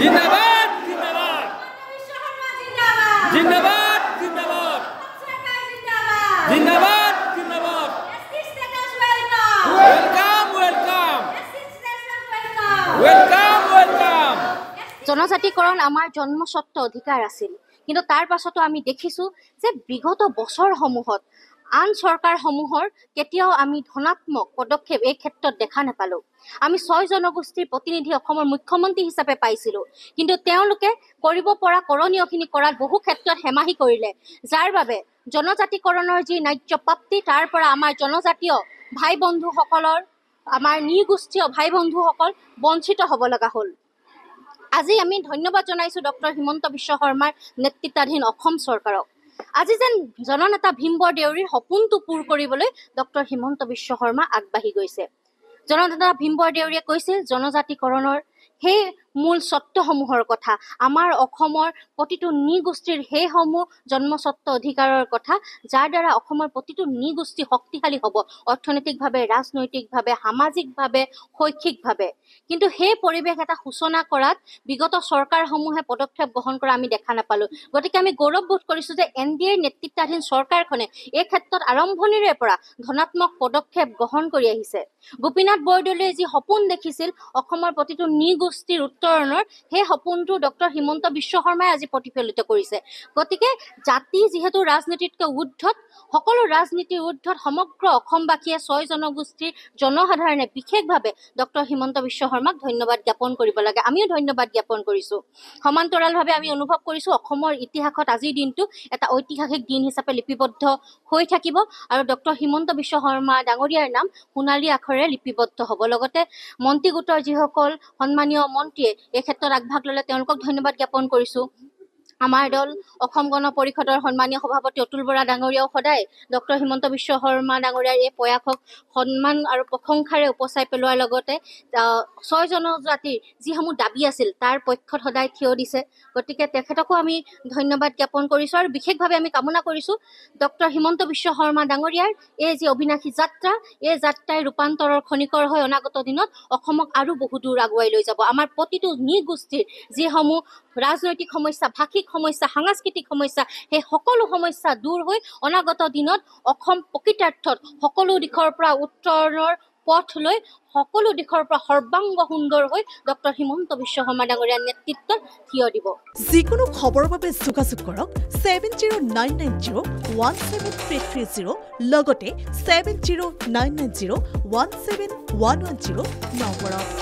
জিন্দাবাদ জিন্দাবাদ জিন্দাবাদ জিন্দাবাদ জিন্দাবাদ জিন্দাবাদ ওয়েলকাম ওয়েলকাম ওয়েলকাম ওয়েলকাম জনজাতিকৰণ আমাৰ জন্মস্বত্ব অধিকাৰ আছিল কিন্তু তাৰ পাছতো আমি দেখিছো যে বিগত বছৰসমূহত আন চৰকাৰসমূহৰ কেতিয়াও আমি ধনাত্মক পদক্ষেপ এই ক্ষেত্ৰত দেখা নাপালো আমি 6 জনগোষ্ঠীৰ প্ৰতিনিধি অসমৰ মুখ্যমন্ত্ৰী হিচাপে পাইছিলো কিন্তু তেওঁলোকে কৰিব পৰা কৰণীয়খিনি কৰাত বহু ক্ষেত্ৰত হেমাহি কৰিলে যাৰ বাবে জনজাতিকৰণৰ যি ন্যায্য প্ৰাপ্তি তাৰ পৰা আমাৰ জনজাতীয় ভাই বন্ধুসকলৰ আমাৰ নিগোষ্ঠীয় ভাই বন্ধুসকল বঞ্চিত হ'ব লগা হ'ল আজি আমি ধন্যবাদ জনাইছো ডক্টৰ হিমন্ত বিশ্ব শৰ্মাৰ নেতৃত্বাধীন অসম চৰকাৰক আজি যেন জননেতা ভীম বৰদেউৰীৰ সপোনটো পূৰ কৰিবলৈ ডক্টৰ হিমন্ত বিশ্ব শৰ্মা আগবাঢ়ি গৈছে জননেতা ভীম বৰদেউৰীয়ে কৈছিল জনজাতিকৰণৰ সেই মূল স্বত্বসমূহৰ কথা আমাৰ অসমৰ প্ৰতিটো নিগোষ্ঠীৰ সেইসমূহ জন্মস্বত্ব অধিকাৰৰ কথা যাৰ দ্বাৰা অসমৰ প্ৰতিটো নিগোষ্ঠী শক্তিশালী হ'ব অৰ্থনৈতিকভাৱে ৰাজনৈতিকভাৱে সামাজিকভাৱে শৈক্ষিকভাৱে কিন্তু সেই পৰিৱেশ এটা সূচনা কৰাত বিগত চৰকাৰসমূহে পদক্ষেপ গ্ৰহণ কৰা আমি দেখা নাপালো গতিকে আমি গৌৰৱবোধ কৰিছো যে এনডিএৰ নেতৃত্বাধীন চৰকাৰখনে এই ক্ষেত্ৰত আৰম্ভণিৰে পৰা ধনাত্মক পদক্ষেপ গ্ৰহণ কৰি আহিছে গোপীনাথ বৰদলৈয়ে যি সপোন দেখিছিল অসমৰ প্ৰতিটো নিগোষ্ঠীৰ উত্তৰণৰ সেই সপোনটো ডক্টৰ হিমন্ত বিশ্ব শৰ্মাই আজি প্ৰতিফলিত কৰিছে গতিকে জাতি যিহেতু ৰাজনীতিতকৈ ঊৰ্ধত সকলো ৰাজনীতিৰ ঊৰ্ধত সমগ্ৰ অসমবাসীয়ে 6 জনগোষ্ঠীৰ জনসাধাৰণে বিশেষভাৱে ডক্টৰ হিমন্ত বিশ্ব শৰ্মাক ধন্যবাদ জ্ঞাপন কৰিব লাগে আমিও ধন্যবাদ জ্ঞাপন কৰিছো সমান্তৰালভাৱে আমি অনুভৱ কৰিছো অসমৰ ইতিহাসত আজিৰ দিনটো এটা ঐতিহাসিক দিন হিচাপে লিপিবদ্ধ হৈ থাকিব আৰু ডক্টৰ হিমন্ত বিশ্ব শৰ্মা ডাঙৰীয়াৰ নাম সোণালী আখৰেৰে লিপিবদ্ধ হ'ব লগতে মন্ত্ৰী গোটৰ যিসকল সন্মানীয় মন্ত্ৰীয়ে এই ক্ষেত্ৰত আগভাগ ল'লে তেওঁলোকক ধন্যবাদ জ্ঞাপন কৰিছো আমাৰ দল অসম গণ পৰিষদৰ সন্মানীয় সভাপতি অতুল বৰা ডাঙৰীয়াও সদায় ডক্টৰ হিমন্ত বিশ্ব শৰ্মা ডাঙৰীয়াৰ এই প্ৰয়াসক সন্মান আৰু প্ৰশংসাৰে উপচাই পেলোৱাৰ লগতে 6 জনজাতিৰ যিসমূহ দাবী আছিল তাৰ পক্ষত সদায় থিয় দিছে গতিকে তেখেতকো আমি ধন্যবাদ জ্ঞাপন কৰিছো আৰু বিশেষভাৱে আমি কামনা কৰিছো ডক্টৰ হিমন্ত বিশ্ব শৰ্মা ডাঙৰীয়াৰ এই যি অবিনাশী যাত্ৰা এই যাত্ৰাই ৰূপান্তৰৰ খনিকৰ হৈ অনাগত দিনত অসমক আৰু বহু দূৰ আগুৱাই লৈ যাব আমাৰ প্ৰতিটো নিগোষ্ঠীৰ যিসমূহ ৰাজনৈতিক সমস্যা ভাষিক সমস্যা সাংস্কৃতিক সমস্যা সেই সকলো সমস্যা দূৰ হৈ অনাগত দিনত অসম প্ৰকৃতাৰ্থত সকলো দিশৰ পৰা উত্তৰণৰ পথ লৈ সকলো দিশৰ পৰা সৰ্বাংগ সুন্দৰ হৈ ডক্টৰ হিমন্ত বিশ্ব শৰ্মা ডাঙৰীয়াৰ নেতৃত্বত থিয় দিব যিকোনো খবৰৰ বাবে যোগাযোগ কৰক 7099017330 লগতে 7099017110 নম্বৰত